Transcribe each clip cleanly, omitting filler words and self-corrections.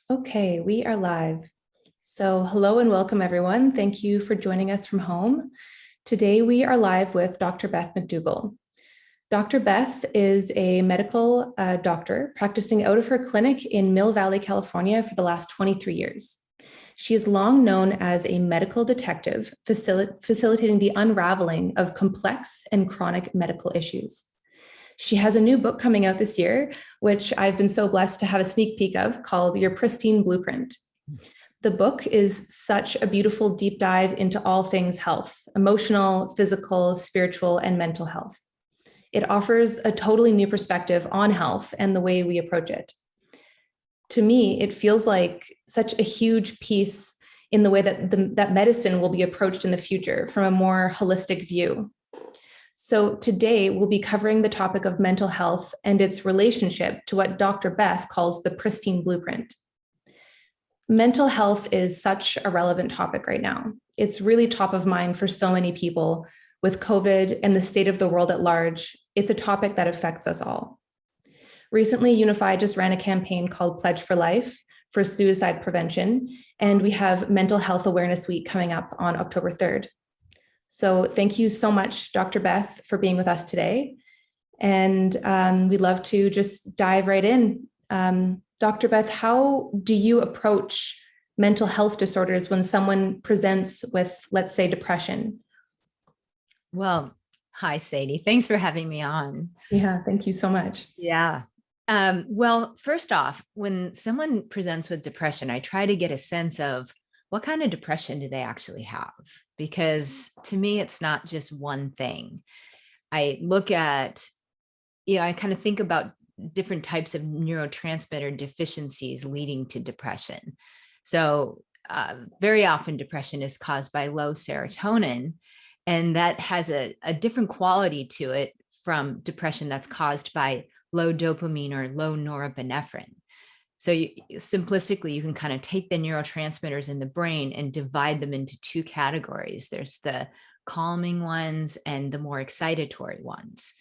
Okay, we are live. So hello and welcome everyone. Thank you for joining us from home. Today we are live with Dr. Beth McDougall. Dr. Beth is a medical doctor practicing out of her clinic in Mill Valley, California for the last 23 years. She is long known as a medical detective, facilitating the unraveling of complex and chronic medical issues. She has a new book coming out this year, which I've been so blessed to have a sneak peek of, called Your Pristine Blueprint. The book is such a beautiful deep dive into all things health, emotional, physical, spiritual, and mental health. It offers a totally new perspective on health and the way we approach it. To me, it feels like such a huge piece in the way that medicine will be approached in the future from a more holistic view. So today we'll be covering the topic of mental health and its relationship to what Dr. Beth calls the pristine blueprint. Mental health is such a relevant topic right now. It's really top of mind for so many people. With COVID and the state of the world at large, it's a topic that affects us all. Recently, UNIFY just ran a campaign called Pledge for Life for suicide prevention, and we have Mental Health Awareness Week coming up on October 3rd. So thank you so much, Dr. Beth, for being with us today. And we'd love to just dive right in. Dr. Beth, how do you approach mental health disorders when someone presents with, let's say, depression? Well, hi, Sadie. Thanks for having me on. Yeah, thank you so much. Yeah. Well, first off, when someone presents with depression, I try to get a sense of what kind of depression do they actually have? Because to me, it's not just one thing. I look at, I kind of think about different types of neurotransmitter deficiencies leading to depression. So very often depression is caused by low serotonin, and that has a different quality to it from depression that's caused by low dopamine or low norepinephrine. So simplistically, you can kind of take the neurotransmitters in the brain and divide them into two categories. There's the calming ones and the more excitatory ones.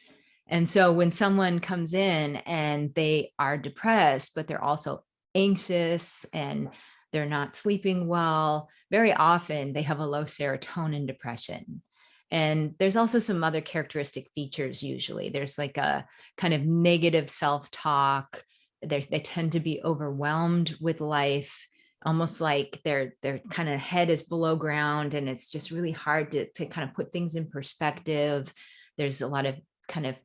And so when someone comes in and they are depressed, but they're also anxious and they're not sleeping well, very often they have a low serotonin depression. And there's also some other characteristic features. Usually there's like a kind of negative self-talk. They tend to be overwhelmed with life, almost like their kind of head is below ground, and it's just really hard to kind of put things in perspective. There's a lot of kind of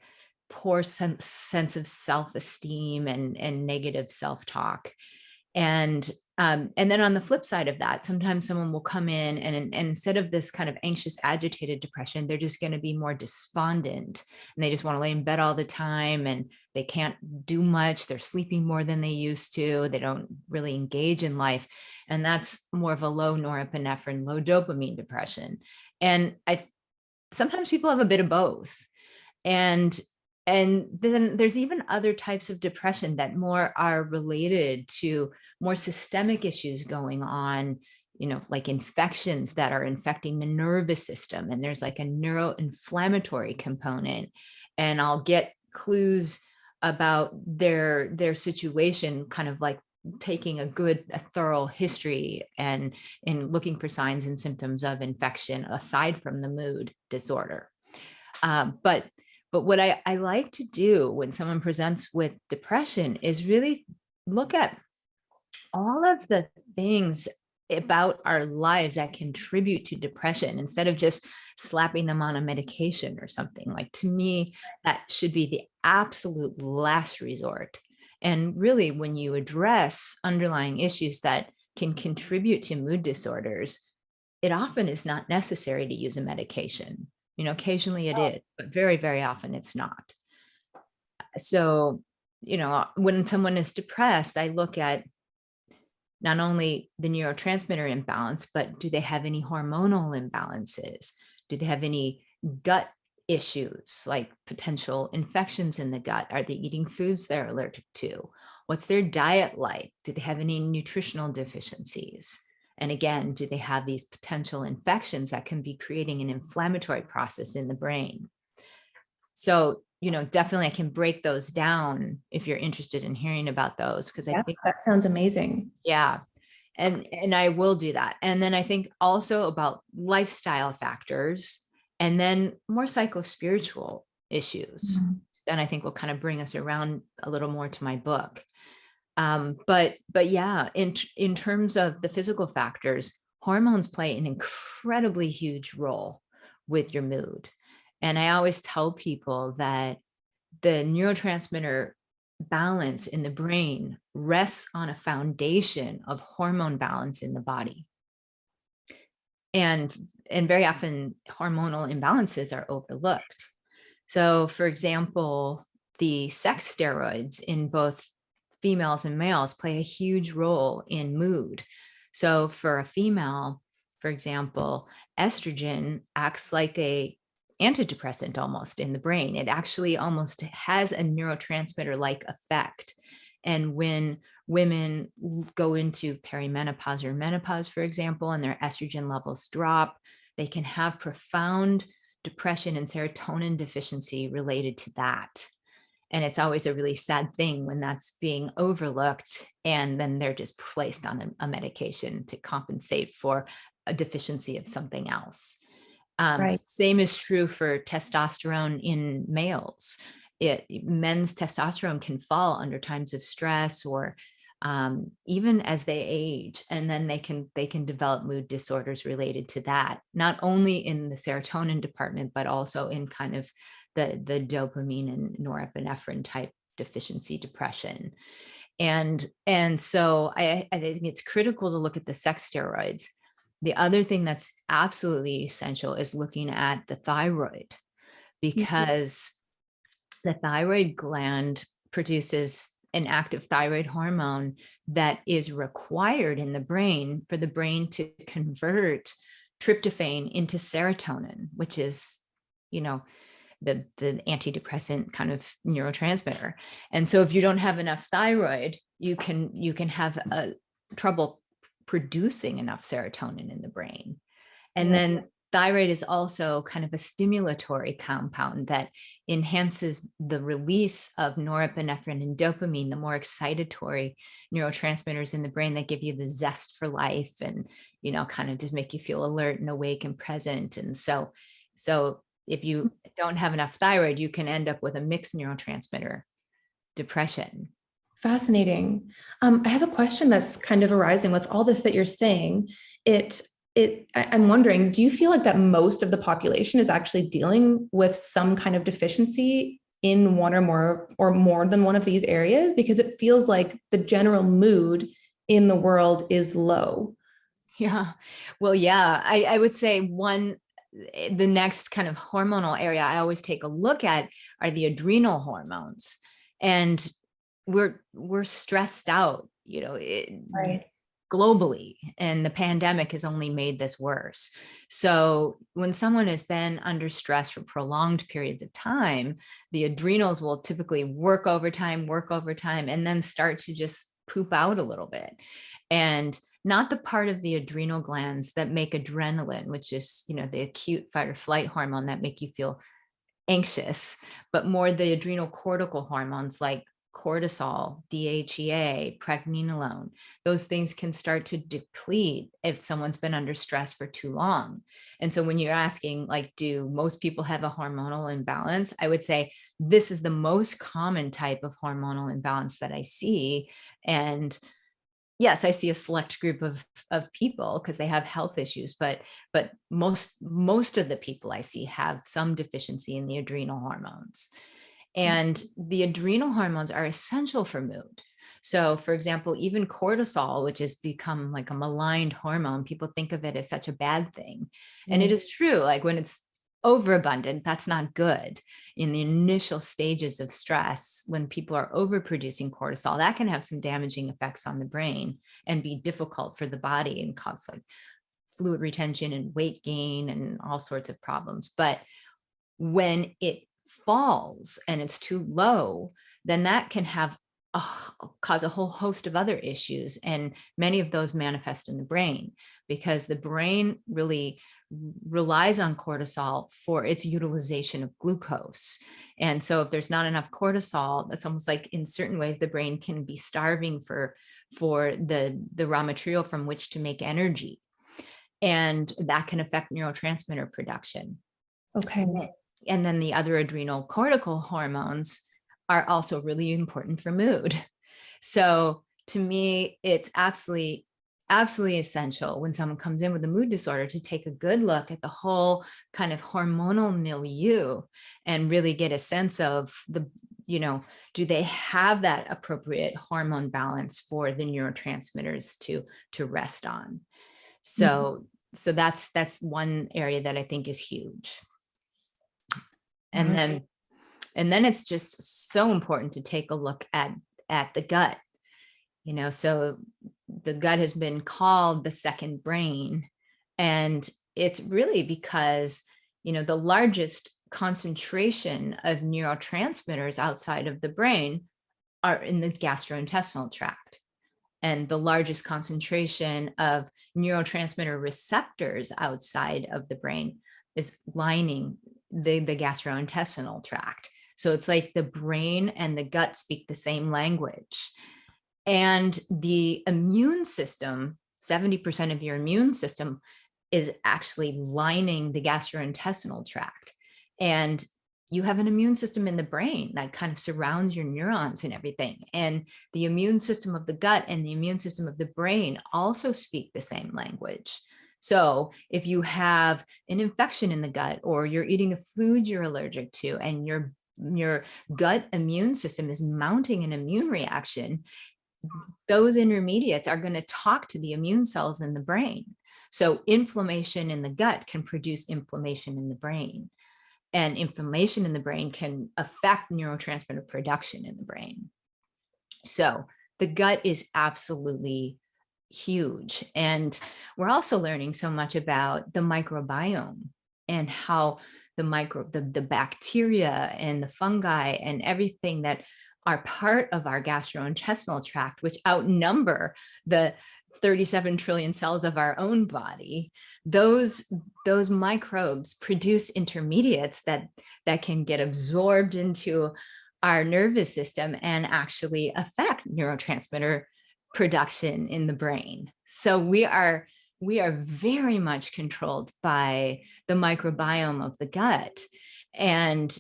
poor sense of self-esteem and negative self-talk. And then on the flip side of that, sometimes someone will come in and instead of this kind of anxious, agitated depression, they're just going to be more despondent, and they just want to lay in bed all the time and they can't do much. They're sleeping more than they used to. They don't really engage in life. And that's more of a low norepinephrine, low dopamine depression. And sometimes people have a bit of both. And then there's even other types of depression that more are related to more systemic issues going on, like infections that are infecting the nervous system. And there's like a neuroinflammatory component. And I'll get clues about their situation, kind of like taking a thorough history and looking for signs and symptoms of infection aside from the mood disorder. But what I like to do when someone presents with depression is really look at all of the things about our lives that contribute to depression instead of just slapping them on a medication or something. Like, to me, that should be the absolute last resort. And really, when you address underlying issues that can contribute to mood disorders, it often is not necessary to use a medication. Occasionally it is, but very, very often it's not. So, when someone is depressed, I look at not only the neurotransmitter imbalance, but do they have any hormonal imbalances? Do they have any gut issues, like potential infections in the gut? Are they eating foods they're allergic to? What's their diet like? Do they have any nutritional deficiencies? And again, do they have these potential infections that can be creating an inflammatory process in the brain? So definitely I can break those down if you're interested in hearing about those, because I Yeah, think, that sounds amazing. yeah, and I will do that. And then I think also about lifestyle factors, and then more psycho-spiritual issues. Mhm. And I think will kind of bring us around a little more to my book. But yeah, in terms of the physical factors, hormones play an incredibly huge role with your mood. And I always tell people that the neurotransmitter balance in the brain rests on a foundation of hormone balance in the body. And very often hormonal imbalances are overlooked. So for example, the sex steroids in both females and males play a huge role in mood. So for a female, for example, estrogen acts like a antidepressant almost in the brain. It actually almost has a neurotransmitter like effect. And when women go into perimenopause or menopause, for example, and their estrogen levels drop, they can have profound depression and serotonin deficiency related to that. And it's always a really sad thing when that's being overlooked and then they're just placed on a medication to compensate for a deficiency of something else. Right. Same is true for testosterone in males. Men's testosterone can fall under times of stress or even as they age, and then they can develop mood disorders related to that, not only in the serotonin department, but also in kind of the dopamine and norepinephrine type deficiency depression. And so I think it's critical to look at the sex steroids. The other thing that's absolutely essential is looking at the thyroid, Mhm. because the thyroid gland produces an active thyroid hormone that is required in the brain for the brain to convert tryptophan into serotonin, which is, you know, the antidepressant kind of neurotransmitter. And so if you don't have enough thyroid, you can have a trouble producing enough serotonin in the brain. And Yeah. then thyroid is also kind of a stimulatory compound that enhances the release of norepinephrine and dopamine, the more excitatory neurotransmitters in the brain that give you the zest for life and, kind of just make you feel alert and awake and present. And so if you don't have enough thyroid, you can end up with a mixed neurotransmitter depression. Fascinating. I have a question that's kind of arising with all this that you're saying. I'm wondering, do you feel like that most of the population is actually dealing with some kind of deficiency in one or more than one of these areas? Because it feels like the general mood in the world is low. Yeah. Well, yeah, I would say the next kind of hormonal area I always take a look at are the adrenal hormones. And we're stressed out, Right. globally, and the pandemic has only made this worse. So when someone has been under stress for prolonged periods of time, the adrenals will typically work overtime, and then start to just poop out a little bit. And not the part of the adrenal glands that make adrenaline, which is, the acute fight or flight hormone that make you feel anxious, but more the adrenal cortical hormones like cortisol, DHEA, pregnenolone. Those things can start to deplete if someone's been under stress for too long. And so when you're asking, like, do most people have a hormonal imbalance? I would say this is the most common type of hormonal imbalance that I see. And yes, I see a select group of people because they have health issues, but most of the people I see have some deficiency in the adrenal hormones. And the adrenal hormones are essential for mood. So for example, even cortisol, which has become like a maligned hormone, people think of it as such a bad thing. And it is true, like when it's overabundant, that's not good. In the initial stages of stress, when people are overproducing cortisol, that can have some damaging effects on the brain and be difficult for the body and cause like fluid retention and weight gain and all sorts of problems. But when it falls and it's too low, then that can have cause a whole host of other issues. And many of those manifest in the brain because the brain really relies on cortisol for its utilization of glucose. And so if there's not enough cortisol, that's almost like in certain ways, the brain can be starving for the raw material from which to make energy. And that can affect neurotransmitter production. Okay. And then the other adrenal cortical hormones are also really important for mood. So to me, it's absolutely essential when someone comes in with a mood disorder to take a good look at the whole kind of hormonal milieu and really get a sense of do they have that appropriate hormone balance for the neurotransmitters to rest on? So that's one area that I think is huge. And then it's just so important to take a look at the gut. So the gut has been called the second brain, and it's really because the largest concentration of neurotransmitters outside of the brain are in the gastrointestinal tract, and the largest concentration of neurotransmitter receptors outside of the brain is lining the gastrointestinal tract. So it's like the brain and the gut speak the same language. And the immune system, 70% of your immune system is actually lining the gastrointestinal tract. And you have an immune system in the brain that kind of surrounds your neurons and everything. And the immune system of the gut and the immune system of the brain also speak the same language. So if you have an infection in the gut, or you're eating a food you're allergic to, and your gut immune system is mounting an immune reaction, those intermediates are going to talk to the immune cells in the brain. So inflammation in the gut can produce inflammation in the brain, and inflammation in the brain can affect neurotransmitter production in the brain. So the gut is absolutely huge. And we're also learning so much about the microbiome and how the bacteria and the fungi and everything that are part of our gastrointestinal tract, which outnumber the 37 trillion cells of our own body, those microbes produce intermediates that can get absorbed into our nervous system and actually affect neurotransmitter production in the brain. So we are very much controlled by the microbiome of the gut. And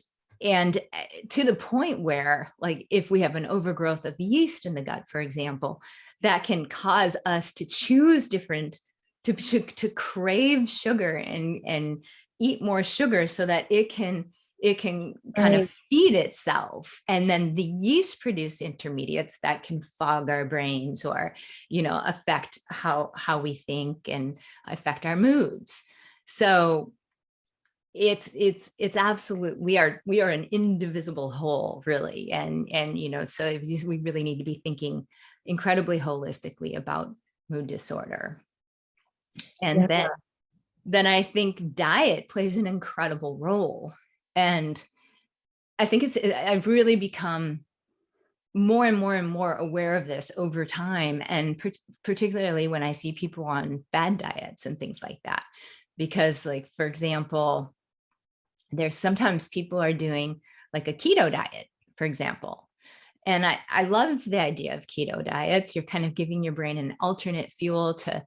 to the point where, like, if we have an overgrowth of yeast in the gut, for example, that can cause us to choose different, to crave sugar and eat more sugar so that it can kind of feed itself. And then the yeast produce intermediates that can fog our brains, or, affect how we think and affect our moods. So it's absolute. We are an indivisible whole, really. And so we really need to be thinking incredibly holistically about mood disorder. And then I think diet plays an incredible role. And I think I've really become more and more and more aware of this over time. And particularly when I see people on bad diets and things like that, because, like, for example, there's sometimes people are doing like a keto diet, for example. And I love the idea of keto diets. You're kind of giving your brain an alternate fuel to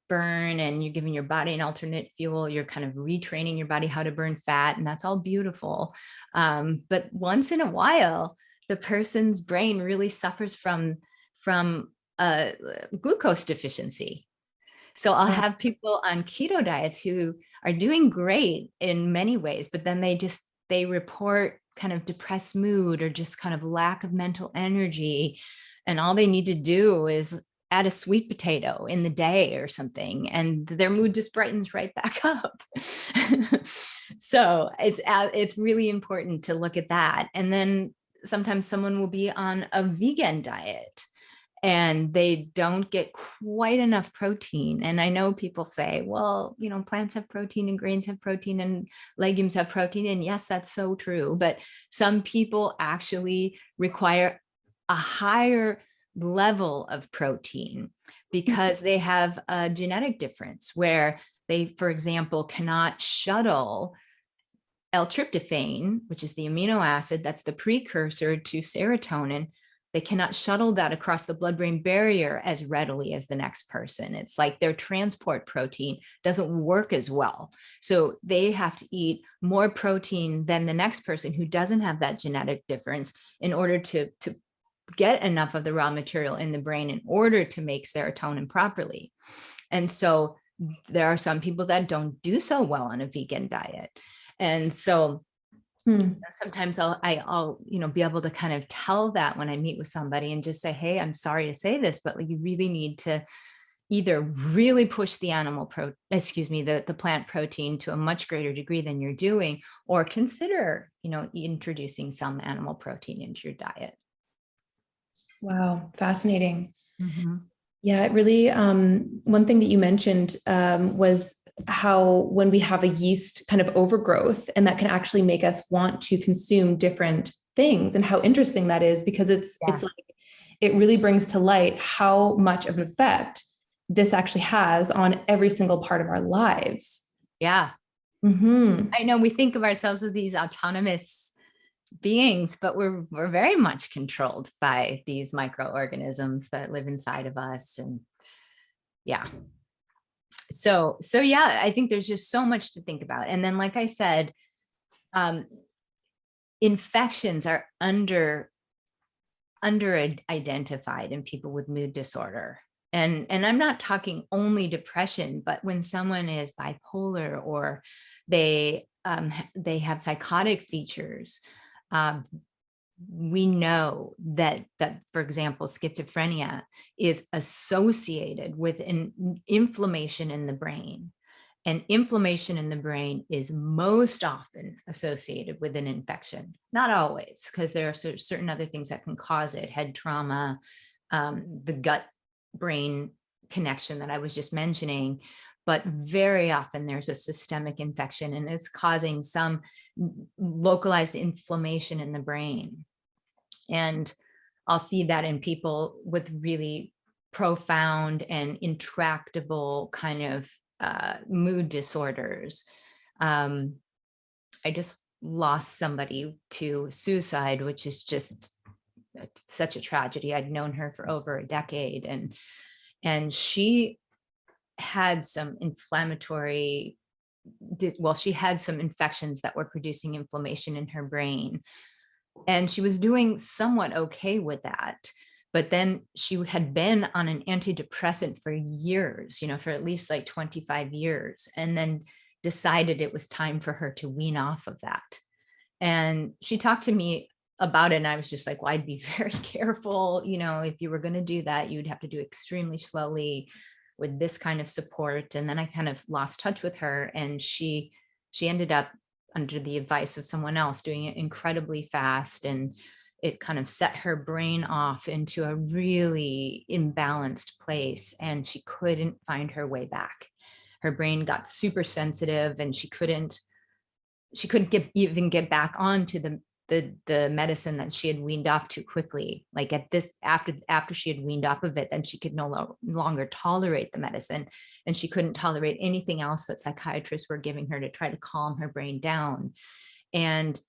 burn, and you're giving your body an alternate fuel. You're kind of retraining your body how to burn fat, and that's all beautiful. But once in a while, the person's brain really suffers from glucose deficiency. So I'll have people on keto diets who are doing great in many ways, but then they report kind of depressed mood or just kind of lack of mental energy. And all they need to do is add a sweet potato in the day or something, and their mood just brightens right back up. So it's really important to look at that. And then sometimes someone will be on a vegan diet and they don't get quite enough protein. And I know people say, well, plants have protein and grains have protein and legumes have protein. And yes, that's so true. But some people actually require a higher level of protein because they have a genetic difference where they, for example, cannot shuttle L-tryptophan, which is the amino acid that's the precursor to serotonin. They cannot shuttle that across the blood-brain barrier as readily as the next person. It's like their transport protein doesn't work as well. So they have to eat more protein than the next person who doesn't have that genetic difference in order to get enough of the raw material in the brain in order to make serotonin properly. And so there are some people that don't do so well on a vegan diet. And so sometimes I'll be able to kind of tell that when I meet with somebody and just say, hey, I'm sorry to say this, but like you really need to either really push the the plant protein to a much greater degree than you're doing, or consider, introducing some animal protein into your diet. Wow, fascinating. Mm-hmm. Yeah, it really, one thing that you mentioned was how when we have a yeast kind of overgrowth, and that can actually make us want to consume different things, and how interesting that is, because it's like, it really brings to light how much of an effect this actually has on every single part of our lives. Yeah. Mm-hmm. I know we think of ourselves as these autonomous beings, but we're very much controlled by these microorganisms that live inside of us. And yeah. So yeah, I think there's just so much to think about. And then, like I said, infections are under identified in people with mood disorder. And I'm not talking only depression, but when someone is bipolar or they have psychotic features, we know that, for example, schizophrenia is associated with an inflammation in the brain. And inflammation in the brain is most often associated with an infection. Not always, because there are certain other things that can cause it, head trauma, the gut-brain connection that I was just mentioning. But very often there's a systemic infection, and it's causing some localized inflammation in the brain. And I'll see that in people with really profound and intractable kind of mood disorders. I just lost somebody to suicide, which is just such a tragedy. I'd known her for over a decade, and she had some inflammatory, she had some infections that were producing inflammation in her brain, and she was doing somewhat okay with that. But then she had been on an antidepressant for years, for at least like 25 years, and then decided it was time for her to wean off of that. And she talked to me about it, and I was just like, well, I'd be very careful. If you were going to do that, you'd have to do extremely slowly with this kind of support. And then I kind of lost touch with her, and she ended up, under the advice of someone else, doing it incredibly fast, and it kind of set her brain off into a really imbalanced place, and she couldn't find her way back. Her brain got super sensitive, and she couldn't even get back onto the medicine that she had weaned off too quickly. Like after she had weaned off of it, then she could no longer tolerate the medicine, and she couldn't tolerate anything else that psychiatrists were giving her to try to calm her brain down. And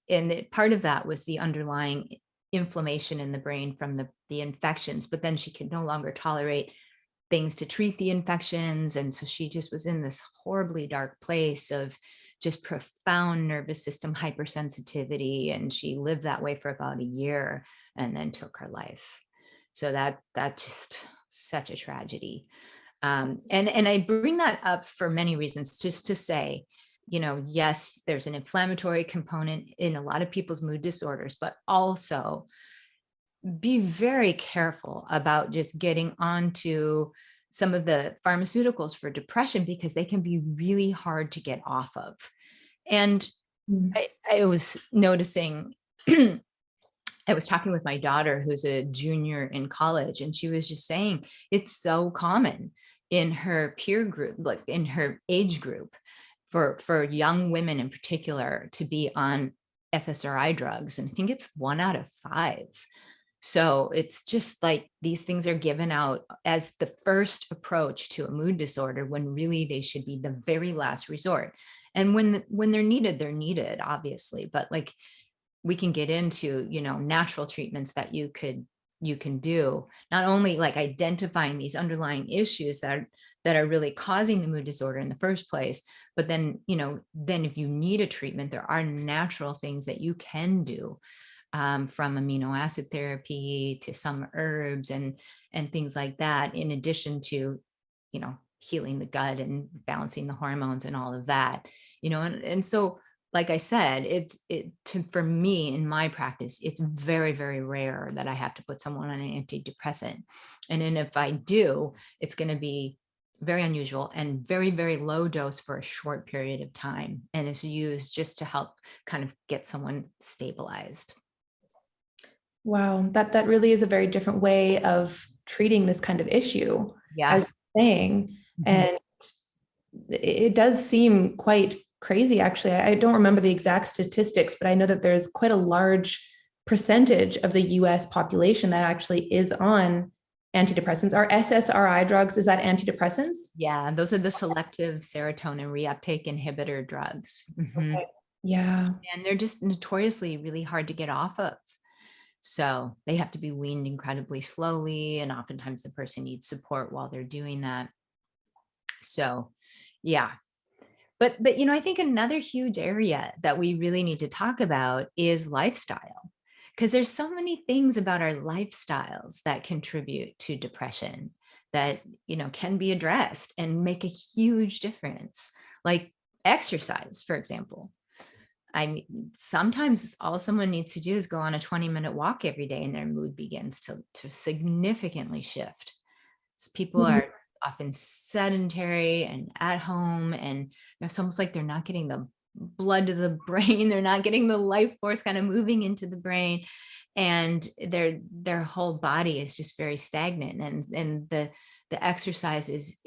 part of that was the underlying inflammation in the brain from the infections, but then she could no longer tolerate things to treat the infections. And so she just was in this horribly dark place of just profound nervous system hypersensitivity. And she lived that way for about a year and then took her life. So that just such a tragedy. And I bring that up for many reasons, just to say, yes, there's an inflammatory component in a lot of people's mood disorders, but also be very careful about just getting onto some of the pharmaceuticals for depression, because they can be really hard to get off of. And I was noticing, I was talking with my daughter, who's a junior in college, and she was just saying it's so common in her peer group, like in her age group, for young women in particular, to be on SSRI drugs. And I think it's 1 out of 5. So it's just like these things are given out as the first approach to a mood disorder, when really they should be the very last resort. And when they're needed, obviously. But like, we can get into, natural treatments that you can do, not only like identifying these underlying issues that are really causing the mood disorder in the first place, but then, then if you need a treatment, there are natural things that you can do, from amino acid therapy to some herbs and things like that, in addition to, healing the gut and balancing the hormones and all of that, and so, like I said, for me in my practice, it's very, very rare that I have to put someone on an antidepressant. And then if I do, it's going to be very unusual and very, very low dose for a short period of time. And it's used just to help kind of get someone stabilized. Wow, that really is a very different way of treating this kind of issue, Yeah. as you're saying. Mhm. And it does seem quite crazy, actually. I don't remember the exact statistics, but I know that there's quite a large percentage of the US population that actually is on antidepressants. Are SSRI drugs, is that antidepressants? Yeah, those are the selective serotonin reuptake inhibitor drugs. Mhm. Okay. Yeah. And they're just notoriously really hard to get off of. So they have to be weaned incredibly slowly, and oftentimes the person needs support while they're doing that. So, yeah. But I think another huge area that we really need to talk about is lifestyle, because there's so many things about our lifestyles that contribute to depression that, can be addressed and make a huge difference. Like exercise, for example. I mean, sometimes all someone needs to do is go on a 20-minute walk every day and their mood begins to significantly shift. People Mhm. are often sedentary and at home, and it's almost like they're not getting the blood to the brain. They're not getting the life force kind of moving into the brain, and their whole body is just very stagnant. And the exercise is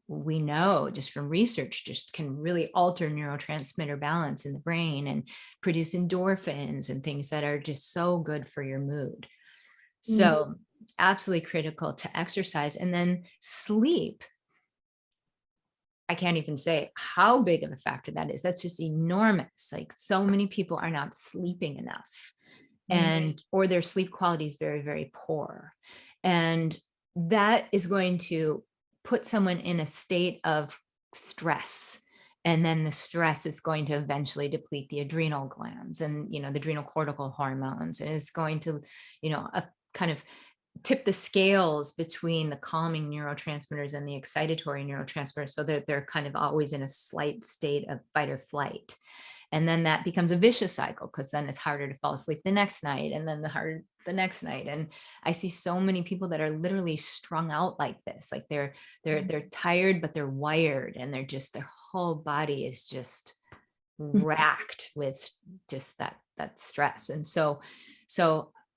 we know just from research just can really alter neurotransmitter balance in the brain and produce endorphins and things that are just so good for your mood. Mhm. So absolutely critical to exercise. And then sleep. I can't even say how big of a factor that is. That's just enormous. Like, so many people are not sleeping enough, Right. or their sleep quality is very, very poor. And that is going to put someone in a state of stress. And then the stress is going to eventually deplete the adrenal glands and, the adrenal cortical hormones. And it's going to, kind of tip the scales between the calming neurotransmitters and the excitatory neurotransmitters, so that they're kind of always in a slight state of fight or flight. And then that becomes a vicious cycle, because then it's harder to fall asleep the next night, and then the next night. And I see so many people that are literally strung out like this. Like they're tired, but they're wired, and their whole body is just racked with just that stress. And so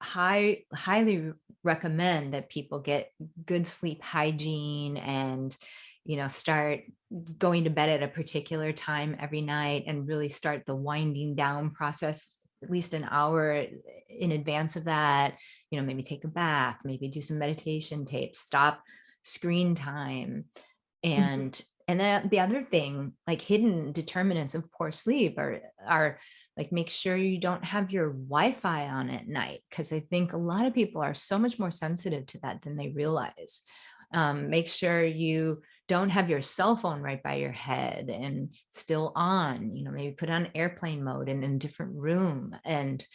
highly recommend that people get good sleep hygiene, and start going to bed at a particular time every night, and really start the winding down process at least an hour in advance of that. Maybe take a bath, maybe do some meditation tapes, stop screen time. And then the other thing, like hidden determinants of poor sleep, are like, make sure you don't have your Wi-Fi on at night, because I think a lot of people are so much more sensitive to that than they realize. Make sure you don't have your cell phone right by your head and still on. Maybe put on airplane mode and in a different room, and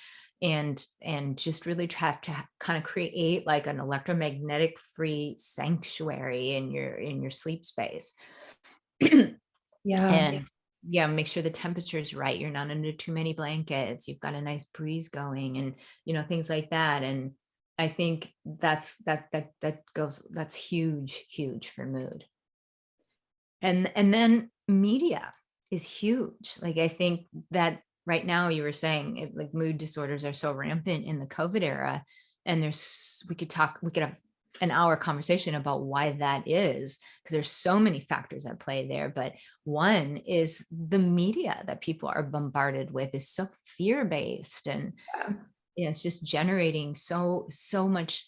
just really try to kind of create like an electromagnetic free sanctuary in your sleep space. Yeah. And yeah, make sure the temperature is right. You're not under too many blankets. You've got a nice breeze going, and things like that. And I think that's huge for mood. And then media is huge. Like, I think that right now, you were saying like mood disorders are so rampant in the COVID era, and we could have an hour conversation about why that is, because there's so many factors at play there. But one is the media that people are bombarded with is so fear-based, and Yeah. Yeah, it's just generating so much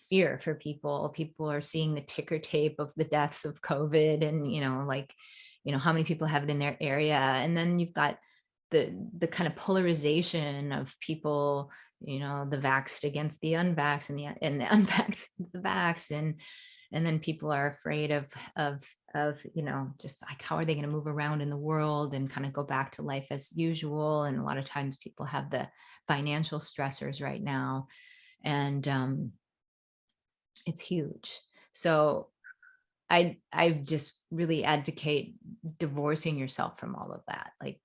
fear for people. People are seeing the ticker tape of the deaths of COVID, and like, how many people have it in their area. And then you've got the kind of polarization of people, the vaxxed against the unvaxxed, and the unvaxxed the vaxxed, and then people are afraid of just like, how are they going to move around in the world and kind of go back to life as usual. And a lot of times people have the financial stressors right now, and it's huge. So I just really advocate divorcing yourself from all of that. Like,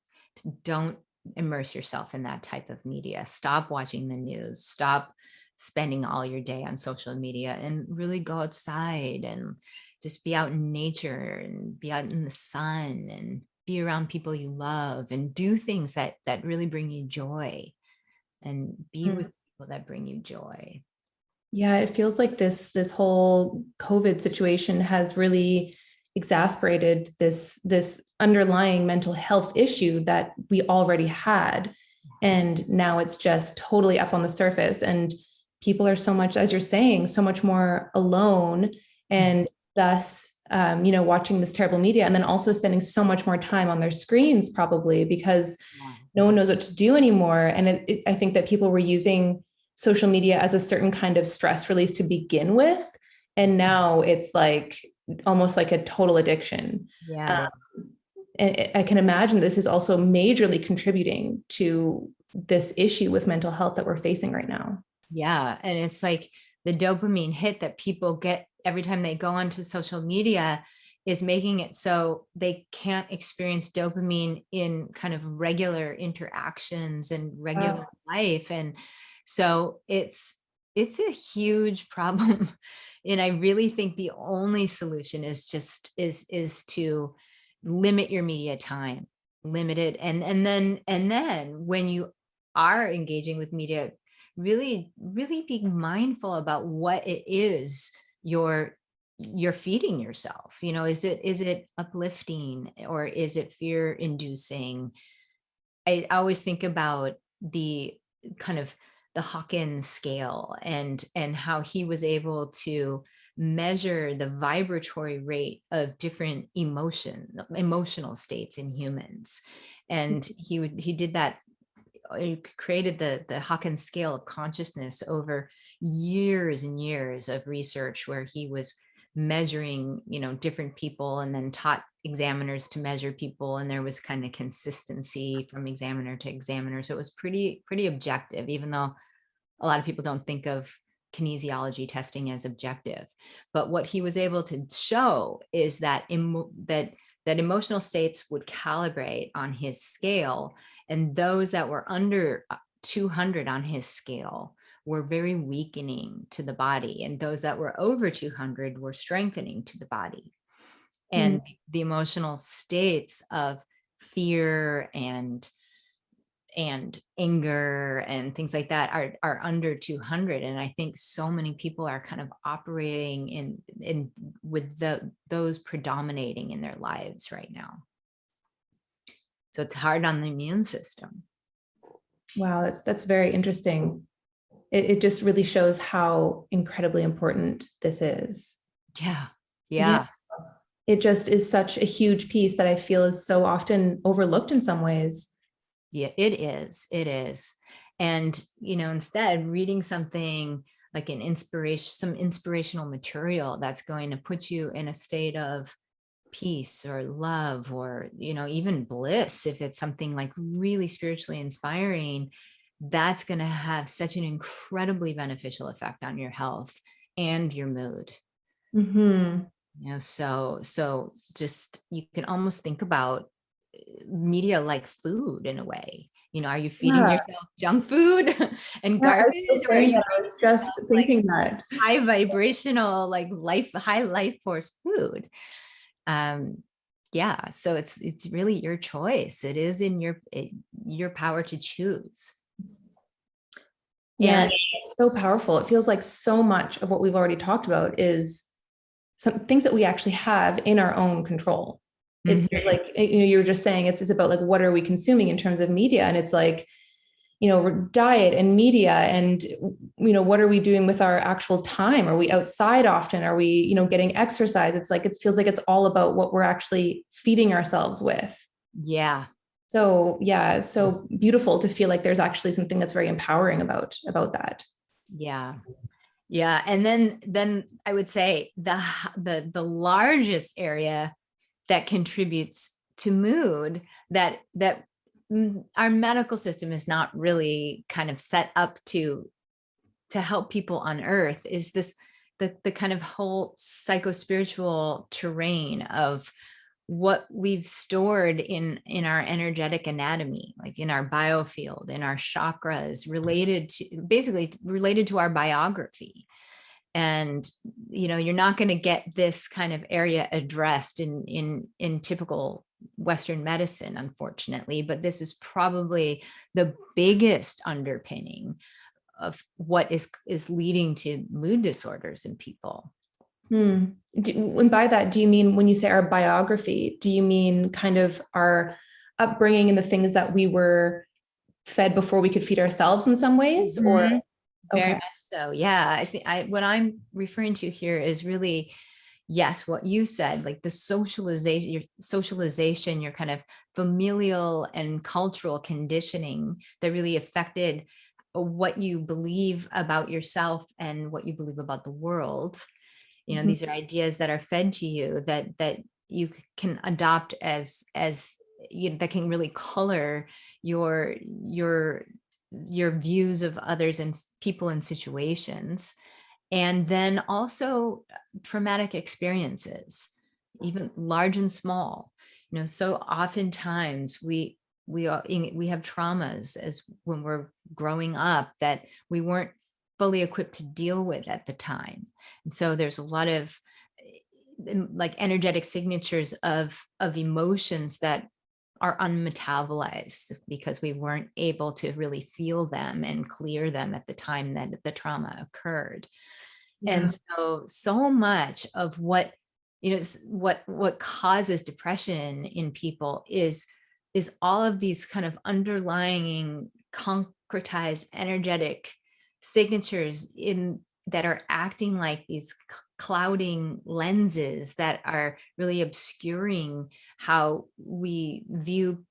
don't immerse yourself in that type of media. Stop watching the news. Stop spending all your day on social media, and really go outside and just be out in nature and be out in the sun and be around people you love, and do things that really bring you joy, and be with people that bring you joy. Yeah, it feels like this whole COVID situation has really exasperated this underlying mental health issue that we already had. And now it's just totally up on the surface. And people are so much, as you're saying, so much more alone, and thus watching this terrible media, and then also spending so much more time on their screens, probably because no one knows what to do anymore. And I think that people were using social media as a certain kind of stress release to begin with. And now it's like almost like a total addiction. Yeah. And I can imagine this is also majorly contributing to this issue with mental health that we're facing right now. Yeah. And it's like the dopamine hit that people get every time they go onto social media is making it so they can't experience dopamine in kind of regular interactions and regular life. And so it's a huge problem. And I really think the only solution is just is to limit your media time, limit it. And then when you are engaging with media, really be mindful about what it is you're feeding yourself. Is it uplifting, or is it fear inducing? I always think about the kind of the Hawkins scale, and how he was able to measure the vibratory rate of different emotional states in humans. And he did that. He created the Hawkins scale of consciousness over years and years of research, where he was measuring different people, and then taught examiners to measure people, and there was kind of consistency from examiner to examiner. So it was pretty objective, even though a lot of people don't think of kinesiology testing as objective. But what he was able to show is that that emotional states would calibrate on his scale, and those that were under 200 on his scale were very weakening to the body, and those that were over 200 were strengthening to the body. And the emotional states of fear and anger and things like that are under 200. And I think so many people are kind of operating in with those predominating in their lives right now. So it's hard on the immune system. Wow, that's very interesting. It just really shows how incredibly important this is. Yeah. It just is such a huge piece that I feel is so often overlooked in some ways. Yeah, it is. And instead, reading something like some inspirational material that's going to put you in a state of peace or love, or even bliss, if it's something like really spiritually inspiring, that's going to have such an incredibly beneficial effect on your health and your mood. So just, you can almost think about media like food in a way. Are you feeding yourself junk food and garbage, or are you I was just thinking that high vibrational, like high life force food? So it's really your choice. It is in your power to choose. Yeah, it's so powerful. It feels like so much of what we've already talked about is some things that we actually have in our own control. It's like, you were just saying, it's about like, what are we consuming in terms of media? And it's like, diet and media and, what are we doing with our actual time? Are we outside often? Are we, getting exercise? It's like, it feels like it's all about what we're actually feeding ourselves with. Yeah. So yeah, it's so beautiful to feel like there's actually something that's very empowering about that. Yeah. Yeah. And then I would say the largest area that contributes to mood that our medical system is not really kind of set up to help people unearth is the kind of whole psychospiritual terrain of what we've stored in our energetic anatomy, like in our biofield, in our chakras, basically related to our biography. And you're not going to get this kind of area addressed in typical Western medicine, unfortunately, but this is probably the biggest underpinning of what is leading to mood disorders in people. And by that, do you mean, when you say our biography, do you mean kind of our upbringing and the things that we were fed before we could feed ourselves in some ways? Mm-hmm. Or Very okay. much so. Yeah. I think what I'm referring to here is really, yes, what you said, like the socialization, your kind of familial and cultural conditioning that really affected what you believe about yourself and what you believe about the world. Mm-hmm. These are ideas that are fed to you that you can adopt as that can really color your views of others and people and situations. And then also traumatic experiences, even large and small. So oftentimes we have traumas as when we're growing up that we weren't fully equipped to deal with at the time. And so there's a lot of like energetic signatures of emotions that are unmetabolized because we weren't able to really feel them and clear them at the time that the trauma occurred. Yeah. And so much of what what causes depression in people is all of these kind of underlying concretized energetic signatures in that are acting like these clouding lenses that are really obscuring how we view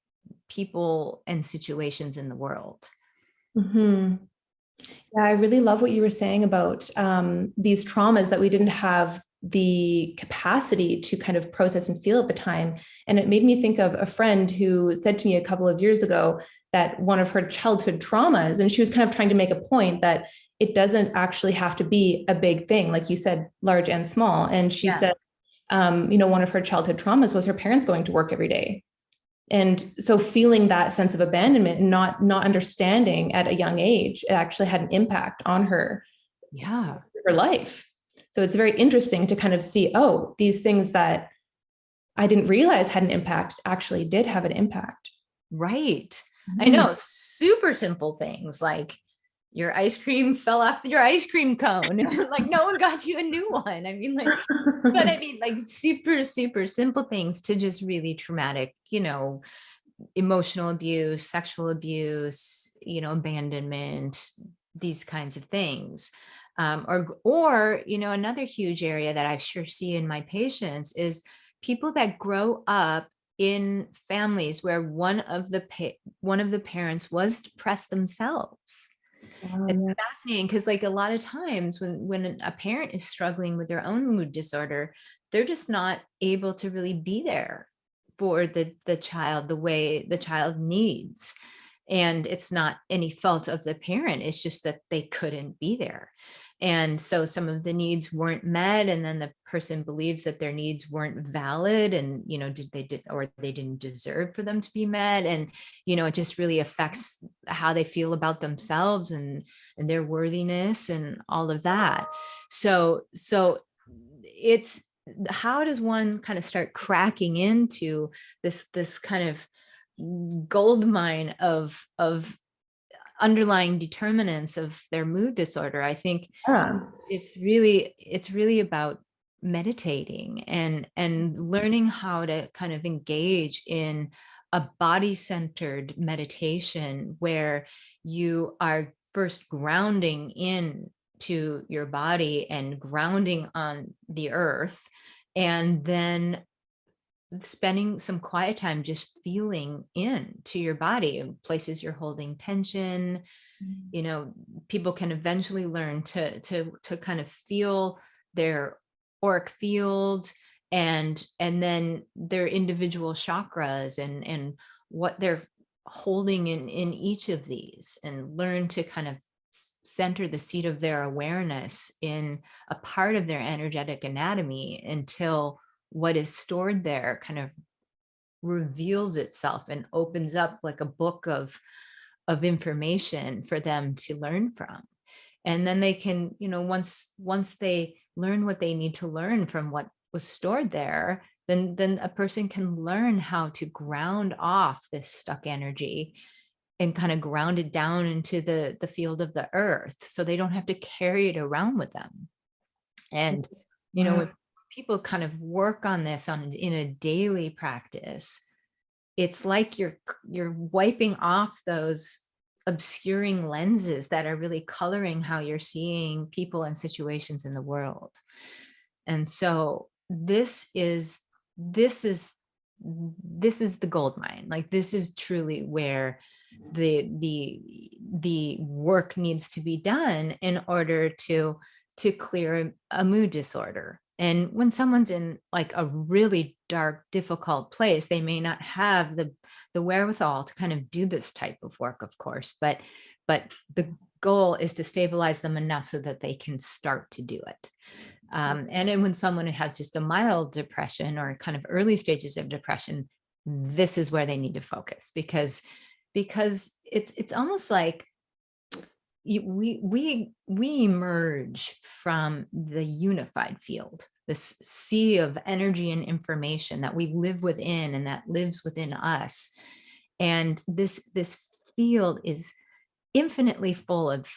people and situations in the world. Mm-hmm. Yeah, I really love what you were saying about these traumas that we didn't have the capacity to kind of process and feel at the time. And it made me think of a friend who said to me a couple of years ago that one of her childhood traumas, and she was kind of trying to make a point that it doesn't actually have to be a big thing, like you said, large and small. And she said, one of her childhood traumas was her parents going to work every day. And so feeling that sense of abandonment and not understanding at a young age, it actually had an impact on her, her life. So it's very interesting to kind of see, oh, these things that I didn't realize had an impact actually did have an impact. Right. Mm-hmm. I know, super simple things like your ice cream fell off your ice cream cone. Like no one got you a new one. I mean, like super, super simple things to just really traumatic, emotional abuse, sexual abuse, abandonment, these kinds of things. Or another huge area that I sure see in my patients is people that grow up in families where one of the parents was depressed themselves. It's fascinating because like a lot of times when a parent is struggling with their own mood disorder, they're just not able to really be there for the child the way the child needs. And it's not any fault of the parent. It's just that they couldn't be there. And so some of the needs weren't met. And then the person believes that their needs weren't valid and, they didn't deserve for them to be met. And, it just really affects how they feel about themselves and their worthiness and all of that. So it's, how does one kind of start cracking into this kind of gold mine of underlying determinants of their mood disorder? I think it's really about meditating and learning how to kind of engage in a body-centered meditation where you are first grounding in to your body and grounding on the earth, and then spending some quiet time just feeling in to your body and places you're holding tension. You know, people can eventually learn to kind of feel their auric field and then their individual chakras and what they're holding in each of these, and learn to kind of center the seat of their awareness in a part of their energetic anatomy until what is stored there kind of reveals itself and opens up like a book of information for them to learn from. And then they can, you know, once they learn what they need to learn from what was stored there, then a person can learn how to ground off this stuck energy and kind of ground it down into the field of the earth, so they don't have to carry it around with them. And you know, when people kind of work on this in a daily practice, it's like you're wiping off those obscuring lenses that are really coloring how you're seeing people and situations in the world. And so this is the gold mine. Like, this is truly where the work needs to be done in order to clear a mood disorder. And when someone's in like a really dark, difficult place, they may not have the wherewithal to kind of do this type of work, of course, but the goal is to stabilize them enough so that they can start to do it. And then when someone has just a mild depression or kind of early stages of depression, this is where they need to focus, because it's almost like we emerge from the unified field, this sea of energy and information that we live within and that lives within us. And this field is infinitely full of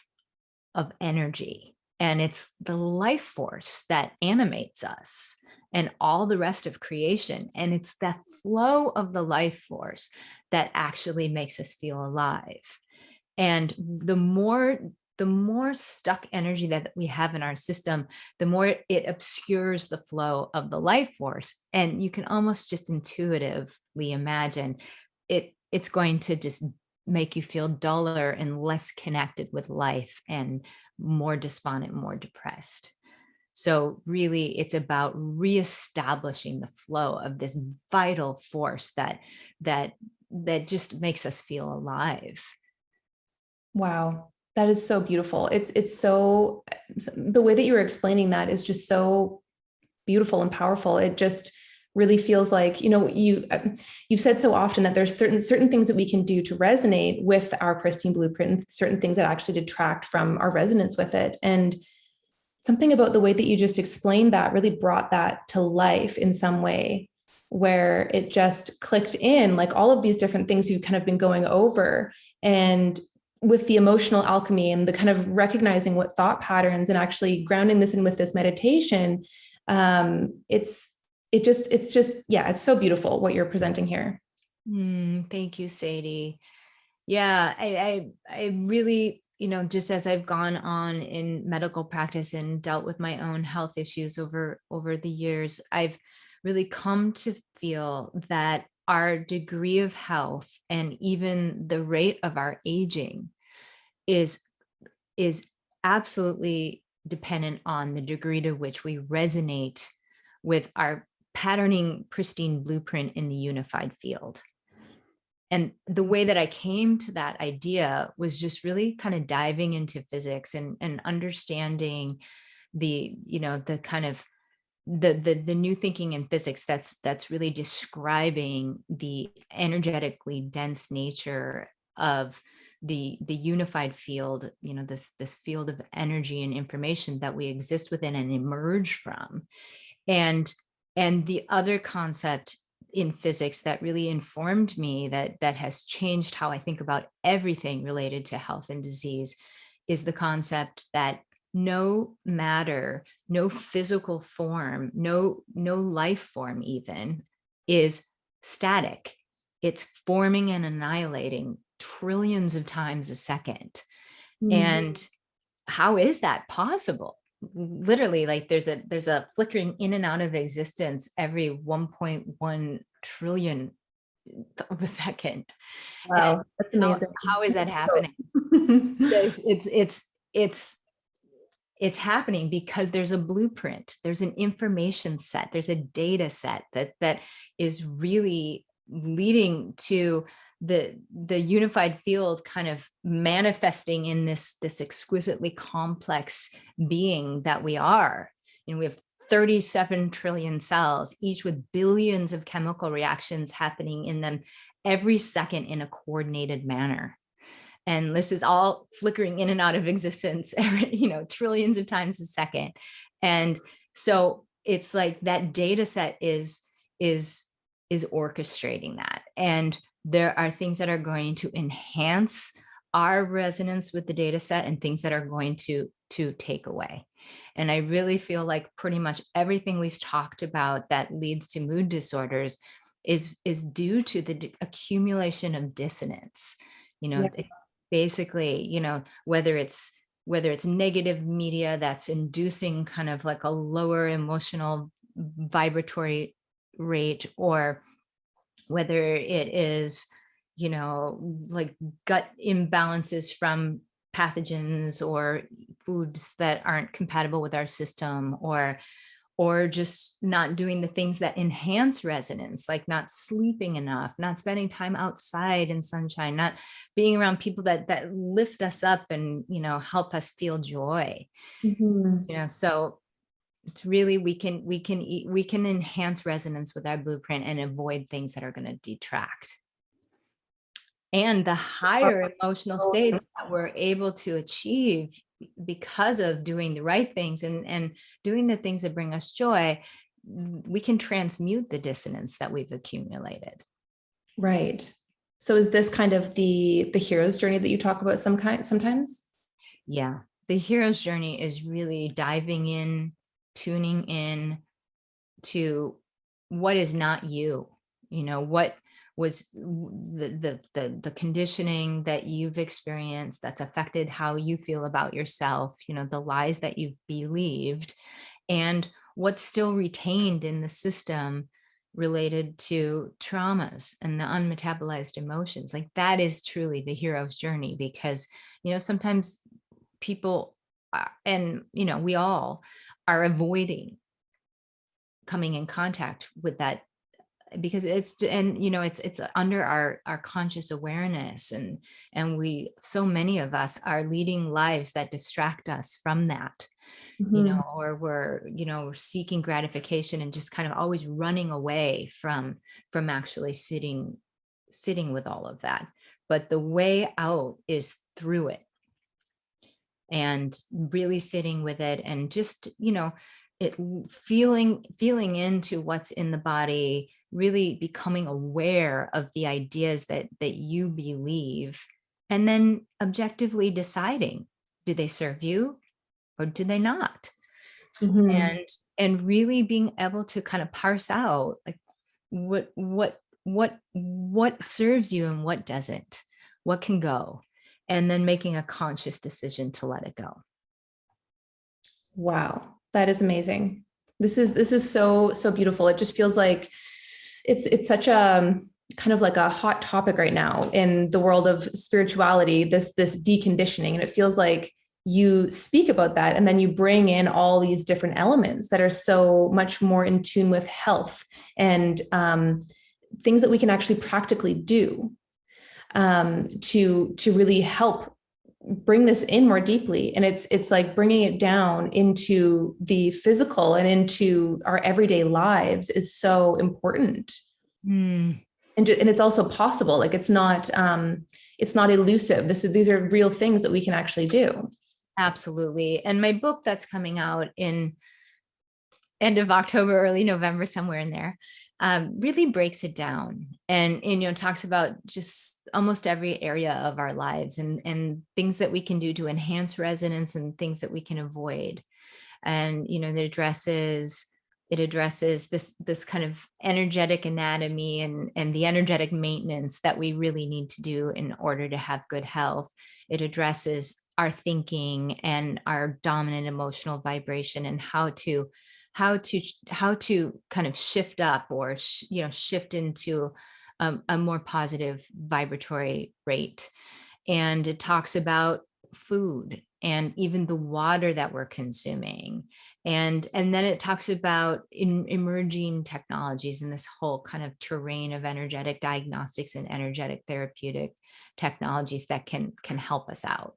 energy, and it's the life force that animates us and all the rest of creation. And it's that flow of the life force that actually makes us feel alive. And the more stuck energy that we have in our system, the more it obscures the flow of the life force. And you can almost just intuitively imagine it's going to just make you feel duller and less connected with life and more despondent, more depressed. So really, it's about reestablishing the flow of this vital force that just makes us feel alive. Wow, that is so beautiful. It's so, the way that you were explaining that is just so beautiful and powerful. It just really feels like, you know, you've said so often that there's certain things that we can do to resonate with our pristine blueprint, and certain things that actually detract from our resonance with it. And something about the way that you just explained that really brought that to life in some way, where it just clicked in, like all of these different things you've kind of been going over. And with the emotional alchemy and the kind of recognizing what thought patterns and actually grounding this in with this meditation, it's just, yeah, it's so beautiful what you're presenting here. Thank you, Sadie. Yeah, I really, you know, just as I've gone on in medical practice and dealt with my own health issues over the years, I've really come to feel that our degree of health and even the rate of our aging is absolutely dependent on the degree to which we resonate with our patterning pristine blueprint in the unified field. And the way that I came to that idea was just really kind of diving into physics and understanding the, you know, the kind of the new thinking in physics that's really describing the energetically dense nature of the unified field, you know, this field of energy and information that we exist within and emerge from. And the other concept in physics that really informed me, that has changed how I think about everything related to health and disease, is the concept that no matter, no physical form, no life form even, is static. it's forming and annihilating trillions of times a second. Mm. And how is that possible? Literally, like there's a flickering in and out of existence every 1.1 trillion of a second. And Wow, that's amazing. how is that happening? It's it's happening because there's a blueprint, there's an information set, there's a data set that is really leading to the unified field kind of manifesting in this exquisitely complex being that we are. And we have 37 trillion cells, each with billions of chemical reactions happening in them every second in a coordinated manner. And this is all flickering in and out of existence every, trillions of times a second. And so it's like that data set is orchestrating that. And there are things that are going to enhance our resonance with the data set and things that are going to take away. And I really feel like pretty much everything we've talked about that leads to mood disorders is due to the accumulation of dissonance. Yeah. Basically, whether it's negative media that's inducing kind of like a lower emotional vibratory rate, or whether it is, like gut imbalances from pathogens or foods that aren't compatible with our system, or just not doing the things that enhance resonance, like not sleeping enough, not spending time outside in sunshine, not being around people that lift us up and, help us feel joy. Mhm. So it's really, we can enhance resonance with our blueprint and avoid things that are going to detract. And the higher emotional states that we're able to achieve because of doing the right things and doing the things that bring us joy, we can transmute the dissonance that we've accumulated. Right. So is this kind of the hero's journey that you talk about sometimes? Yeah. The hero's journey is really diving in, tuning in to what is not you, what was the conditioning that you've experienced that's affected how you feel about yourself, the lies that you've believed, and what's still retained in the system related to traumas and the unmetabolized emotions. Like that is truly the hero's journey, because sometimes people and we all are avoiding coming in contact with that, because it's under our conscious awareness, and we, so many of us are leading lives that distract us from that, Mhm. or we're seeking gratification and just kind of always running away from actually sitting with all of that. But the way out is through it, and really sitting with it, and just it feeling into what's in the body, really becoming aware of the ideas that you believe, and then objectively deciding, do they serve you or do they not? Mhm. And really being able to kind of parse out, like, what serves you and what doesn't, what can go, and then making a conscious decision to let it go. Wow, that is amazing. This is so beautiful. It just feels like it's such a kind of like a hot topic right now in the world of spirituality, this deconditioning. And it feels like you speak about that, and then you bring in all these different elements that are so much more in tune with health and things that we can actually practically do to really help bring this in more deeply. And it's like bringing it down into the physical and into our everyday lives is so important. Mm. And it's also possible. Like it's not elusive. These are real things that we can actually do. Absolutely. And my book that's coming out in end of October, early November, somewhere in there, really breaks it down, and talks about just almost every area of our lives, and things that we can do to enhance resonance and things that we can avoid. And it addresses It addresses this kind of energetic anatomy and the energetic maintenance that we really need to do in order to have good health. It addresses our thinking and our dominant emotional vibration, and how to kind of shift up, or shift into a more positive vibratory rate. And it talks about food and even the water that we're consuming. And then it talks about emerging technologies in this whole kind of terrain of energetic diagnostics and energetic therapeutic technologies that can help us out.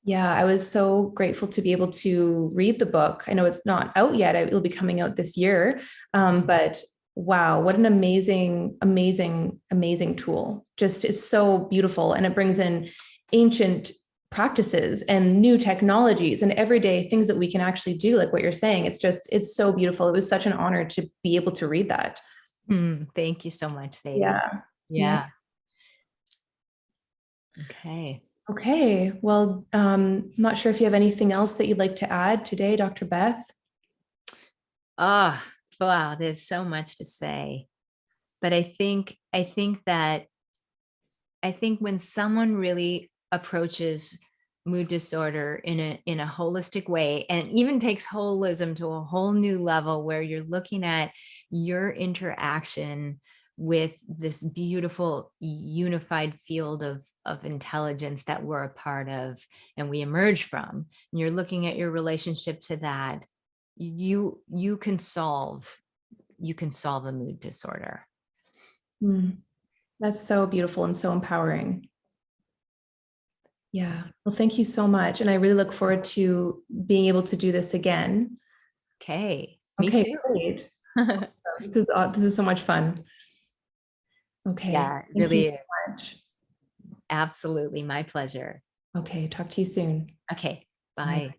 Yeah, I was so grateful to be able to read the book. I know it's not out yet. It'll be coming out this year. But wow, what an amazing, amazing, amazing tool. Just is so beautiful. And it brings in ancient practices and new technologies and everyday things that we can actually do, like what you're saying. It's so beautiful. It was such an honor to be able to read that. Thank you so much, Sadie. Yeah. Yeah. Okay. Okay. Well, not sure if you have anything else that you'd like to add today, Dr. Beth. Oh, wow, there's so much to say. But I think when someone really approaches mood disorder in a holistic way, and even takes holism to a whole new level, where you're looking at your interaction with this beautiful unified field of intelligence that we're a part of and we emerge from, and you're looking at your relationship to that, you can solve a mood disorder. That's so beautiful and so empowering. Yeah. Well, thank you so much. And I really look forward to being able to do this again. Okay. Me Okay, too. great. This is so much fun. Okay. Yeah, it Thank really you is. so much. Absolutely. My pleasure. Okay. Talk to you soon. Okay. Bye. Bye.